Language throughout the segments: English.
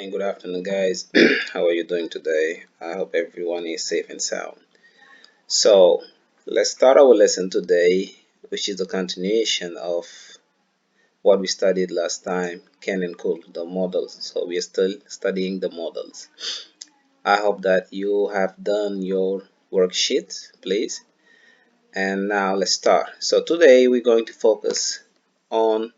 morning, good afternoon, guys. How are you doing today? I hope everyone is safe and sound. So, let's start our lesson today, which is the continuation of what we studied last time, can and could, the models. So, we are still studying the models. I hope that you have done your worksheet, please. And now let's start. So, today we're going to focus on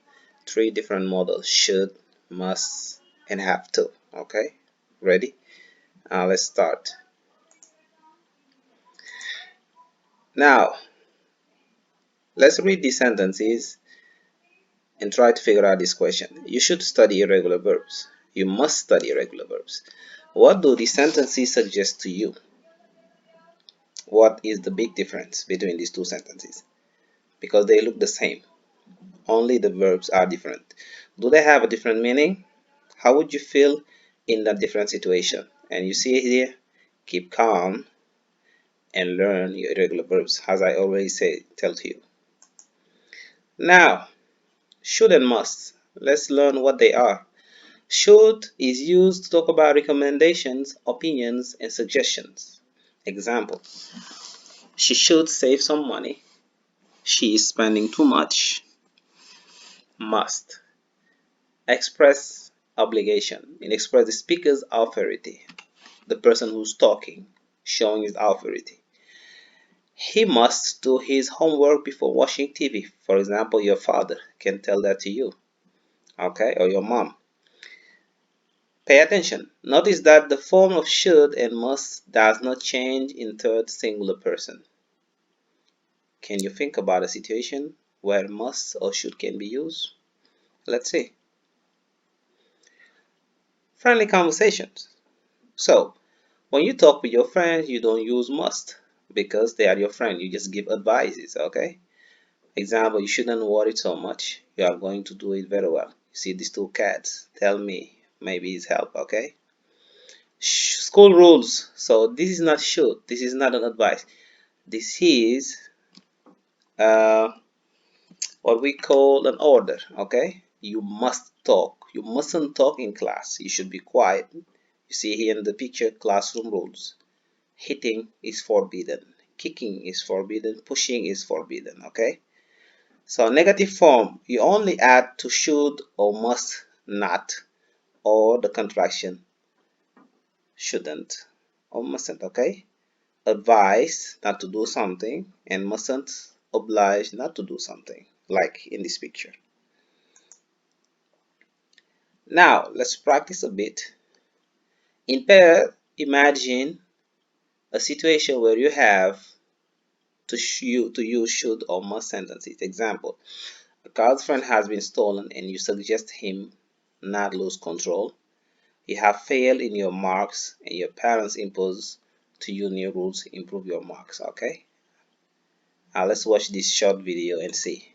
three different models: should, must, and have to. Okay, ready? Let's start. Now, let's read these sentences and try to figure out this question. You should study irregular verbs. You must study irregular verbs. What do these sentences suggest to you? What is the big difference between these two sentences? Because they look the same, only the verbs are different. Do they have a different meaning? How would you feel in that different situation? And you see here, keep calm and learn your irregular verbs, as I always tell to you. Now, should and must. Let's learn what they are. Should is used to talk about recommendations, opinions, and suggestions. Example: she should save some money. She is spending too much. Must. Express obligation. It expresses the speaker's authority, the person who's talking, showing his authority. He must do his homework before watching TV. For example, your father can tell that to you, okay, or your mom. Pay attention. Notice that the form of should and must does not change in third singular person. Can you think about a situation where must or should can be used? Let's see. Friendly conversations. So, when you talk with your friends, you don't use must because they are your friend. You just give advices, okay? Example: you shouldn't worry so much. You are going to do it very well. You see these two cats. Tell me, maybe it's help, okay? School rules. So this is not should. This is not an advice. This is uh, what we call an order, okay? You must talk. You mustn't talk in class. You should be quiet. You see here in the picture, classroom rules. Hitting is forbidden. Kicking is forbidden. Pushing is forbidden, okay? So negative form, you only add to should or must not, or the contraction shouldn't or mustn't, okay? Advise not to do something and mustn't oblige not to do something, like in this picture. Now let's practice a bit. In pair, imagine a situation where you have to use should or must sentences. Example: a girlfriend has been stolen and you suggest him not lose control. You have failed in your marks and your parents impose to you new rules to improve your marks, okay? Now let's watch this short video and see.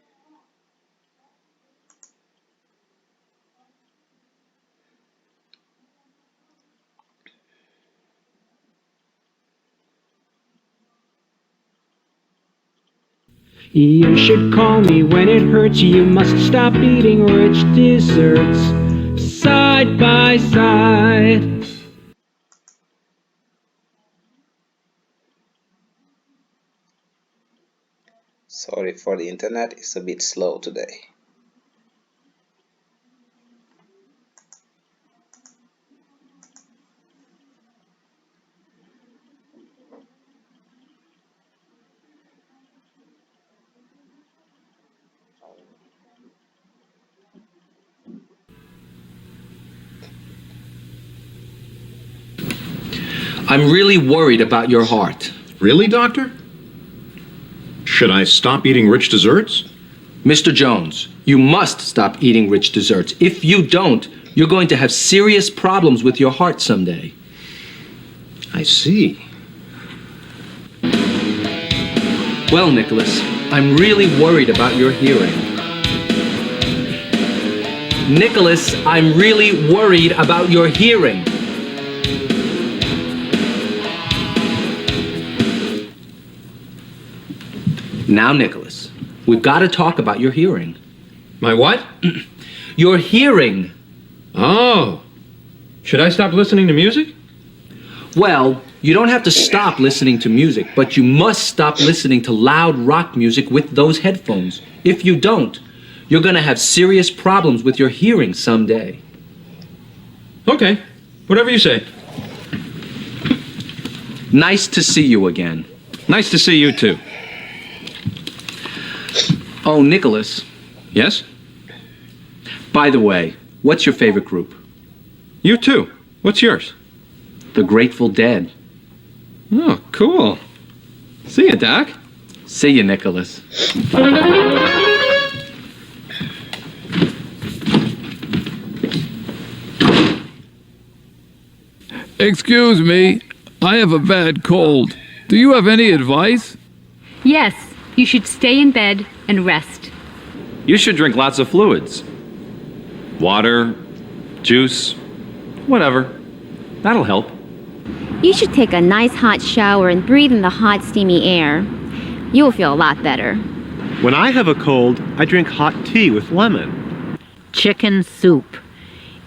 You should call me when it hurts. You must stop eating rich desserts side by side. Sorry for the internet, it's a bit slow today. I'm really worried about your heart. Really, doctor? Should I stop eating rich desserts? Mr. Jones, you must stop eating rich desserts. If you don't, you're going to have serious problems with your heart someday. I see. Well, Nicholas, I'm really worried about your hearing. Nicholas, I'm really worried about your hearing. Now, Nicholas, we've got to talk about your hearing. My what? Your hearing. Oh. Should I stop listening to music? Well, you don't have to stop listening to music, but you must stop listening to loud rock music with those headphones. If you don't, you're going to have serious problems with your hearing someday. Okay, whatever you say. Nice to see you again. Nice to see you too. Oh, Nicholas, Yes? by the way, what's your favorite group? You too. What's yours? The Grateful Dead. Oh, cool. See ya, Doc. See you, Nicholas. Excuse me, I have a bad cold. Do you have any advice? Yes, you should stay in bed and rest. You should drink lots of fluids. Water, juice, whatever. That'll help. You should take a nice hot shower and breathe in the hot, steamy air. You will feel a lot better. When I have a cold, I drink hot tea with lemon. Chicken soup.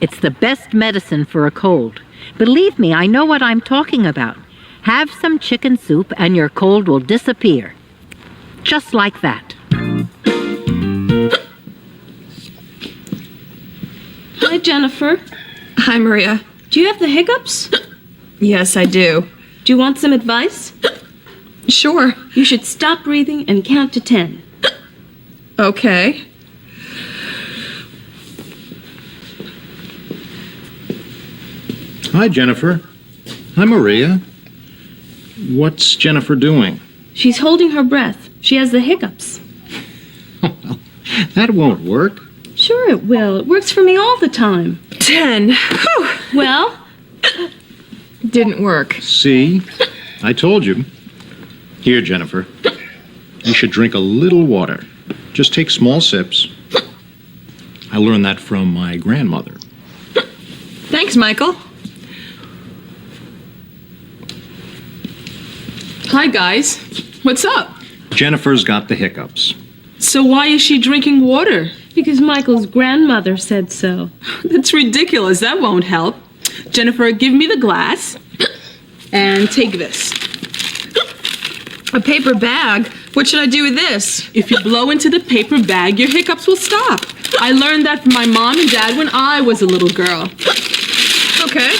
It's the best medicine for a cold. Believe me, I know what I'm talking about. Have some chicken soup and your cold will disappear. Just like that. Hi, Jennifer. Hi, Maria. Do you have the hiccups? Yes, I do. Do you want some advice? Sure. You should stop breathing and count to 10. Okay. Hi, Jennifer. Hi, Maria. What's Jennifer doing? She's holding her breath. She has the hiccups. Well, that won't work. Sure it will. It works for me all the time. 10. Whew. Well, Didn't work. See? I told you. Here, Jennifer. You should drink a little water. Just take small sips. I learned that from my grandmother. Thanks, Michael. Hi, guys. What's up? Jennifer's got the hiccups. so why is she drinking water? Because Michael's grandmother said so. That's ridiculous. That won't help. Jennifer, give me the glass. And take this. A paper bag? What should I do with this? If you blow into the paper bag, your hiccups will stop. I learned that from my mom and dad when I was a little girl. Okay.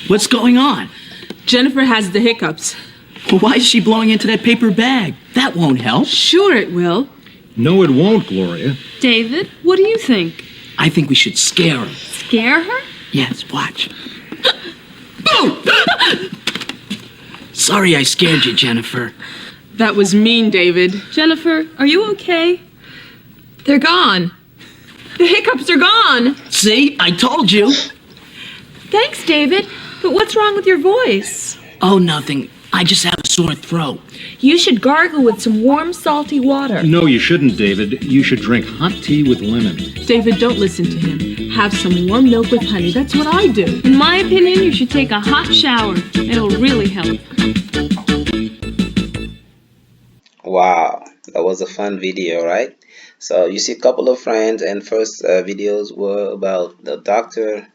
What's going on? Jennifer has the hiccups. Well, why is she blowing into that paper bag? That won't help. Sure it will. No, it won't, Gloria. David, what do you think? I think we should scare her. Scare her? Yes, watch. Boom! Sorry I scared you, Jennifer. That was mean, David. Jennifer, are you okay? They're gone. The hiccups are gone. See? I told you. Thanks, David. But what's wrong with your voice? Oh, nothing. I just have a sore throat. You should gargle with some warm, salty water. No, you shouldn't, David. You should drink hot tea with lemon. David, don't listen to him. Have some warm milk with honey. That's what I do. In my opinion, you should take a hot shower. It'll really help. Wow, that was a fun video, right? So you see a couple of friends, and first videos were about the doctor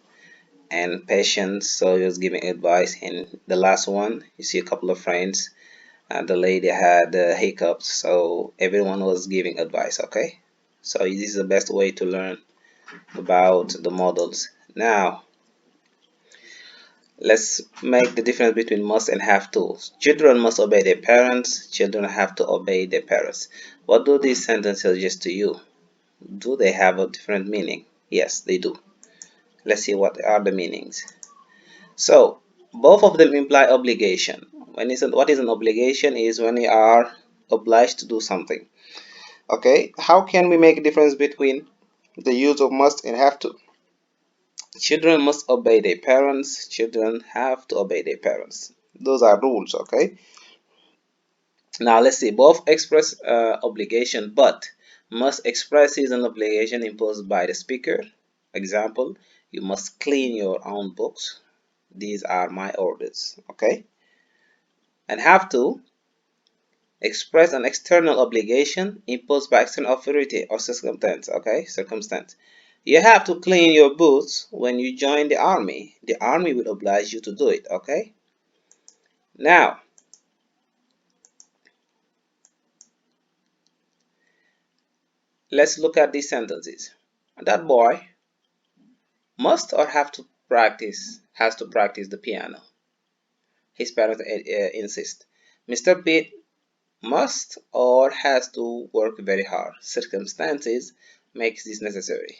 and patients, so he was giving advice. And the last one, you see a couple of friends, the lady had hiccups, so everyone was giving advice. Okay, so this is the best way to learn about the models. Now let's make the difference between must and have to. Children must obey their parents. Children have to obey their parents. What do these sentences suggest to you? Do they have a different meaning? Yes, they do. Let's see what are the meanings. So both of them imply obligation. What is an obligation is when you are obliged to do something. Okay, how can we make a difference between the use of must and have to? Children must obey their parents. Children have to obey their parents. Those are rules. Okay, now let's see. Both express obligation, but must expresses an obligation imposed by the speaker. Example, you must clean your own books. These are my orders. Okay, and have to express an external obligation imposed by external authority or circumstance. Okay, circumstance. You have to clean your boots when you join the army. The army will oblige you to do it. Okay. Now, let's look at these sentences. That boy must or has to practice the piano. His parents insist. Mr. Pitt must or has to work very hard. Circumstances makes this necessary.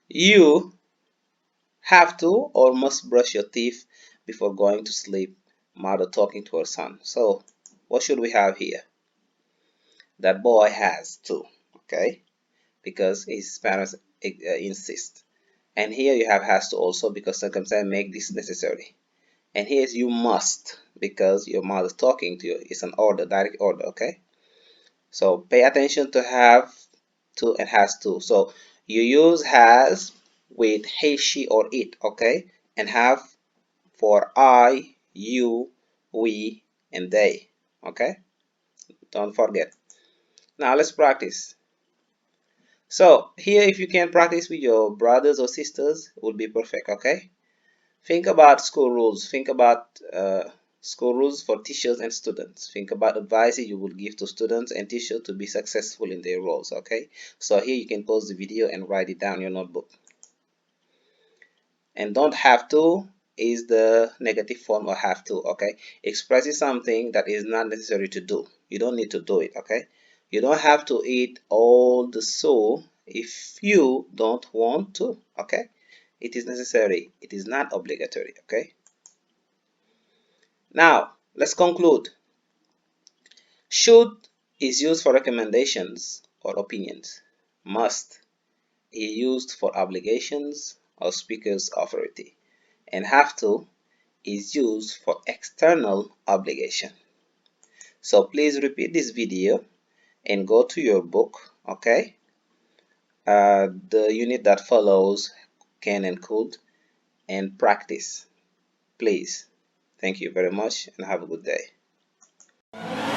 You have to or must brush your teeth before going to sleep. Mother talking to her son. So what should we have here? That boy has to, okay, because his parents insist. And here you have has to also because circumstances make this necessary. And here's you must because your mother's talking to you. It's an order, direct order, okay? So pay attention to have to and has to. So you use has with he, she, or it, okay? And have for I, you, we, and they, okay? Don't forget. Now let's practice. So here, if you can practice with your brothers or sisters, it would be perfect, okay? Think about school rules. Think about school rules for teachers and students. Think about advice you will give to students and teachers to be successful in their roles, okay? So here you can pause the video and write it down in your notebook. And don't have to is the negative form of have to, okay? Expresses something that is not necessary to do. You don't need to do it, okay? You don't have to eat all the soup if you don't want to, okay? It is necessary. It is not obligatory, okay? Now, let's conclude. Should is used for recommendations or opinions. Must is used for obligations or speaker's authority. And have to is used for external obligation. So please repeat this video and go to your book, okay? The unit that follows can and could, and practice, please. Thank you very much and have a good day.